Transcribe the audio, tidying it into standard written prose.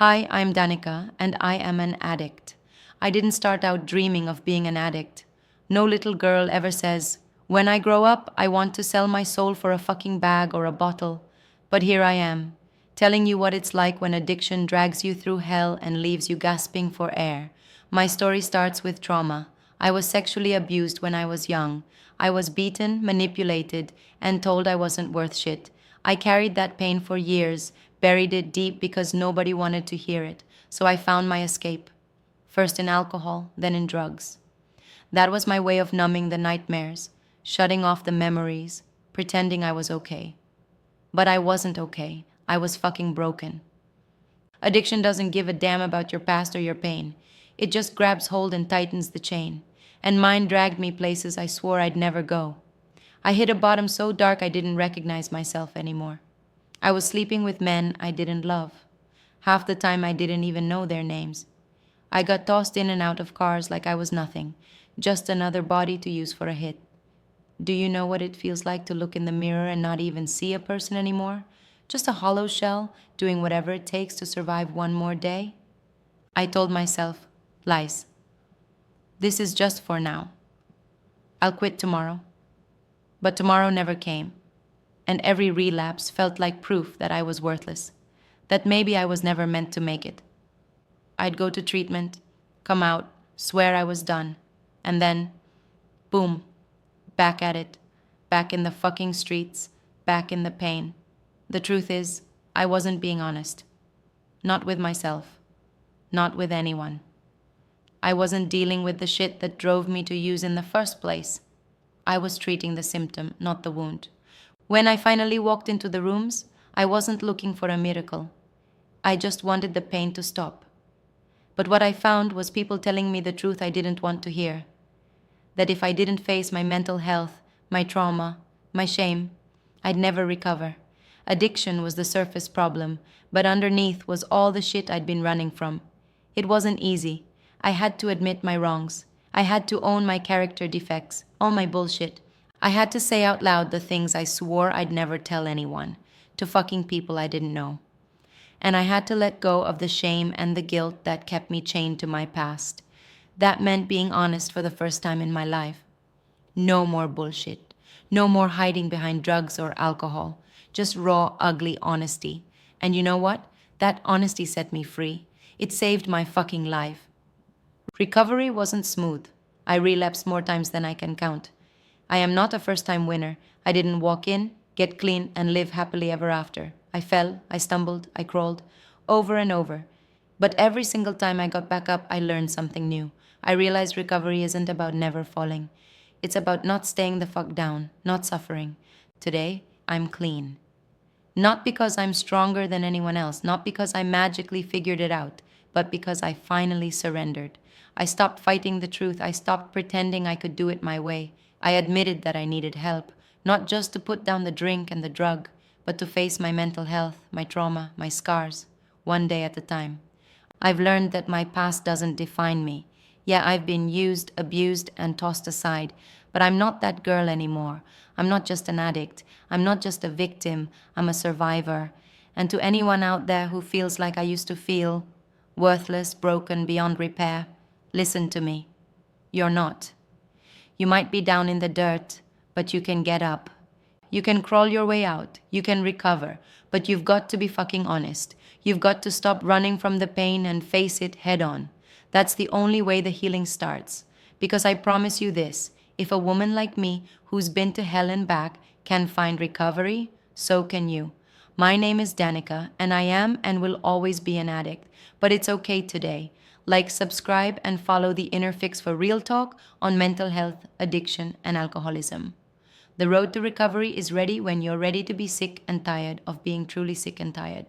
Hi, I'm Danica, and I am an addict. I didn't start out dreaming of being an addict. No little girl ever says, when I grow up, I want to sell my soul for a fucking bag or a bottle. But here I am, telling you what it's like when addiction drags you through hell and leaves you gasping for air. My story starts with trauma. I was sexually abused when I was young. I was beaten, manipulated, and told I wasn't worth shit. I carried that pain for years, buried it deep because nobody wanted to hear it. So I found my escape. First in alcohol, then in drugs. That was my way of numbing the nightmares, shutting off the memories, pretending I was okay. But I wasn't okay. I was fucking broken. Addiction doesn't give a damn about your past or your pain. It just grabs hold and tightens the chain. And mine dragged me places I swore I'd never go. I hit a bottom so dark I didn't recognize myself anymore. I was sleeping with men I didn't love. Half the time I didn't even know their names. I got tossed in and out of cars like I was nothing, just another body to use for a hit. Do you know what it feels like to look in the mirror and not even see a person anymore? Just a hollow shell, doing whatever it takes to survive one more day? I told myself, lies. This is just for now. I'll quit tomorrow. But tomorrow never came, and every relapse felt like proof that I was worthless, that maybe I was never meant to make it. I'd go to treatment, come out, swear I was done, and then, boom, back at it, back in the fucking streets, back in the pain. The truth is, I wasn't being honest. Not with myself. Not with anyone. I wasn't dealing with the shit that drove me to use in the first place. I was treating the symptom, not the wound. When I finally walked into the rooms, I wasn't looking for a miracle. I just wanted the pain to stop. But what I found was people telling me the truth I didn't want to hear. That if I didn't face my mental health, my trauma, my shame, I'd never recover. Addiction was the surface problem, but underneath was all the shit I'd been running from. It wasn't easy. I had to admit my wrongs. I had to own my character defects, all my bullshit. I had to say out loud the things I swore I'd never tell anyone, to fucking people I didn't know. And I had to let go of the shame and the guilt that kept me chained to my past. That meant being honest for the first time in my life. No more bullshit. No more hiding behind drugs or alcohol. Just raw, ugly honesty. And you know what? That honesty set me free. It saved my fucking life. Recovery wasn't smooth. I relapsed more times than I can count. I am not a first-time winner. I didn't walk in, get clean, and live happily ever after. I fell, I stumbled, I crawled, over and over. But every single time I got back up, I learned something new. I realized recovery isn't about never falling. It's about not staying the fuck down, not suffering. Today, I'm clean. Not because I'm stronger than anyone else, not because I magically figured it out, but because I finally surrendered. I stopped fighting the truth. I stopped pretending I could do it my way. I admitted that I needed help, not just to put down the drink and the drug, but to face my mental health, my trauma, my scars, one day at a time. I've learned that my past doesn't define me. Yeah, I've been used, abused, and tossed aside, but I'm not that girl anymore. I'm not just an addict. I'm not just a victim. I'm a survivor. And to anyone out there who feels like I used to feel, worthless, broken, beyond repair, listen to me. You're not. You might be down in the dirt, but you can get up. You can crawl your way out. You can recover. But you've got to be fucking honest. You've got to stop running from the pain and face it head on. That's the only way the healing starts. Because I promise you this, if a woman like me, who's been to hell and back, can find recovery, so can you. My name is Danica, and I am and will always be an addict. But it's okay today. Like, subscribe, and follow the Inner Fix for real talk on mental health, addiction, and alcoholism. The road to recovery is ready when you're ready to be sick and tired of being truly sick and tired.